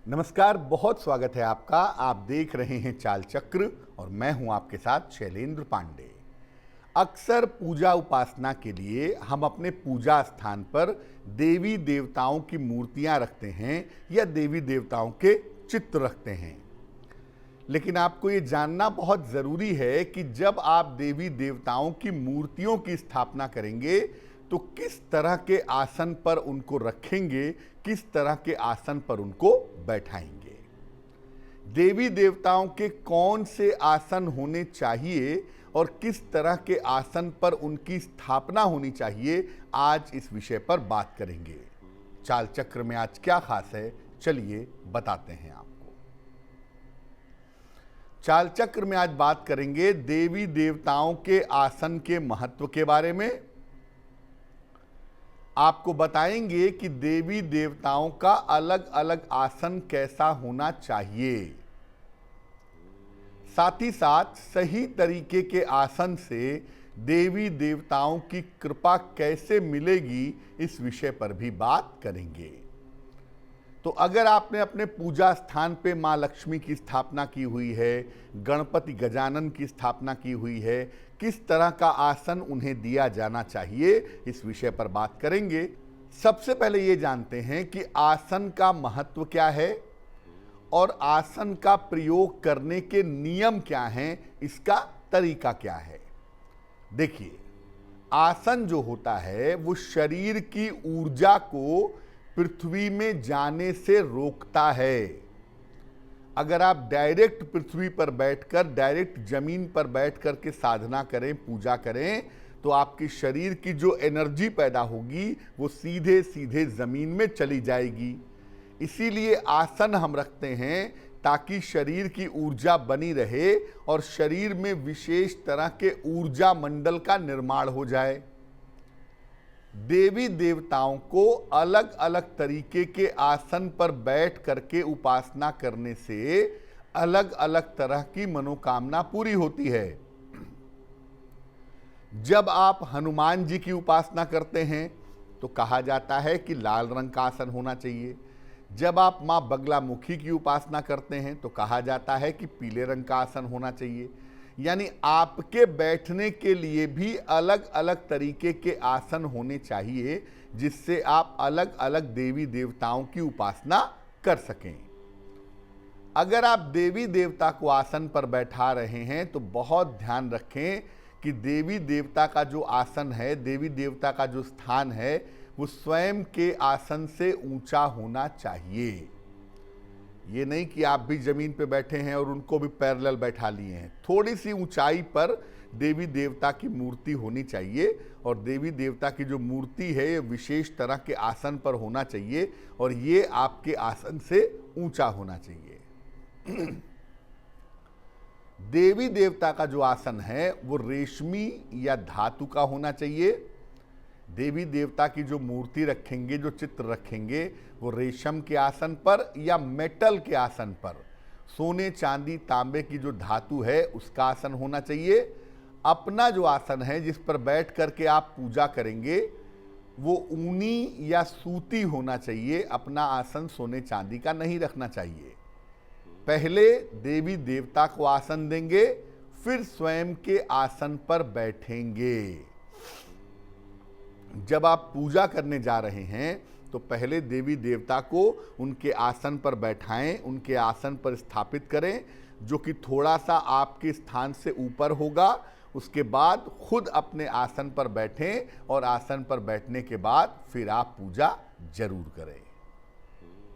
नमस्कार, बहुत स्वागत है आपका। आप देख रहे हैं चाल चक्र और मैं हूं आपके साथ शैलेंद्र पांडे। अक्सर पूजा उपासना के लिए हम अपने पूजा स्थान पर देवी देवताओं की मूर्तियां रखते हैं या देवी देवताओं के चित्र रखते हैं। लेकिन आपको ये जानना बहुत ज़रूरी है कि जब आप देवी देवताओं की मूर्तियों की स्थापना करेंगे तो किस तरह के आसन पर उनको रखेंगे, किस तरह के आसन पर उनको बैठाएंगे। देवी देवताओं के कौन से आसन होने चाहिए और किस तरह के आसन पर उनकी स्थापना होनी चाहिए, आज इस विषय पर बात करेंगे। चाल चक्र में आज क्या खास है, चलिए बताते हैं आपको। चाल चक्र में आज बात करेंगे देवी देवताओं के आसन के महत्व के बारे में। आपको बताएंगे कि देवी देवताओं का अलग अलग आसन कैसा होना चाहिए। साथ ही साथ सही तरीके के आसन से देवी देवताओं की कृपा कैसे मिलेगी, इस विषय पर भी बात करेंगे। तो अगर आपने अपने पूजा स्थान पे माँ लक्ष्मी की स्थापना की हुई है, गणपति गजानन की स्थापना की हुई है, किस तरह का आसन उन्हें दिया जाना चाहिए, इस विषय पर बात करेंगे। सबसे पहले ये जानते हैं कि आसन का महत्व क्या है और आसन का प्रयोग करने के नियम क्या हैं, इसका तरीका क्या है। देखिए, आसन जो होता है वो शरीर की ऊर्जा को पृथ्वी में जाने से रोकता है। अगर आप डायरेक्ट पृथ्वी पर बैठकर, डायरेक्ट जमीन पर बैठकर के साधना करें, पूजा करें, तो आपके शरीर की जो एनर्जी पैदा होगी वो सीधे सीधे जमीन में चली जाएगी। इसीलिए आसन हम रखते हैं ताकि शरीर की ऊर्जा बनी रहे और शरीर में विशेष तरह के ऊर्जा मंडल का निर्माण हो जाए। देवी देवताओं को अलग अलग तरीके के आसन पर बैठ करके उपासना करने से अलग अलग तरह की मनोकामना पूरी होती है। जब आप हनुमान जी की उपासना करते हैं तो कहा जाता है कि लाल रंग का आसन होना चाहिए। जब आप माँ बगलामुखी की उपासना करते हैं तो कहा जाता है कि पीले रंग का आसन होना चाहिए। यानी आपके बैठने के लिए भी अलग अलग तरीके के आसन होने चाहिए, जिससे आप अलग अलग देवी देवताओं की उपासना कर सकें। अगर आप देवी देवता को आसन पर बैठा रहे हैं तो बहुत ध्यान रखें कि देवी देवता का जो आसन है, देवी देवता का जो स्थान है, वो स्वयं के आसन से ऊंचा होना चाहिए। ये नहीं कि आप भी जमीन पे बैठे हैं और उनको भी पैरेलल बैठा लिए हैं। थोड़ी सी ऊंचाई पर देवी देवता की मूर्ति होनी चाहिए और देवी देवता की जो मूर्ति है ये विशेष तरह के आसन पर होना चाहिए और ये आपके आसन से ऊंचा होना चाहिए। देवी देवता का जो आसन है वो रेशमी या धातु का होना चाहिए। देवी देवता की जो मूर्ति रखेंगे, जो चित्र रखेंगे, वो रेशम के आसन पर या मेटल के आसन पर, सोने चांदी तांबे की जो धातु है उसका आसन होना चाहिए। अपना जो आसन है जिस पर बैठ करके आप पूजा करेंगे वो ऊनी या सूती होना चाहिए। अपना आसन सोने चांदी का नहीं रखना चाहिए। पहले देवी देवता को आसन देंगे, फिर स्वयं के आसन पर बैठेंगे। जब आप पूजा करने जा रहे हैं तो पहले देवी देवता को उनके आसन पर बैठाएं, उनके आसन पर स्थापित करें, जो कि थोड़ा सा आपके स्थान से ऊपर होगा। उसके बाद खुद अपने आसन पर बैठें और आसन पर बैठने के बाद फिर आप पूजा जरूर करें।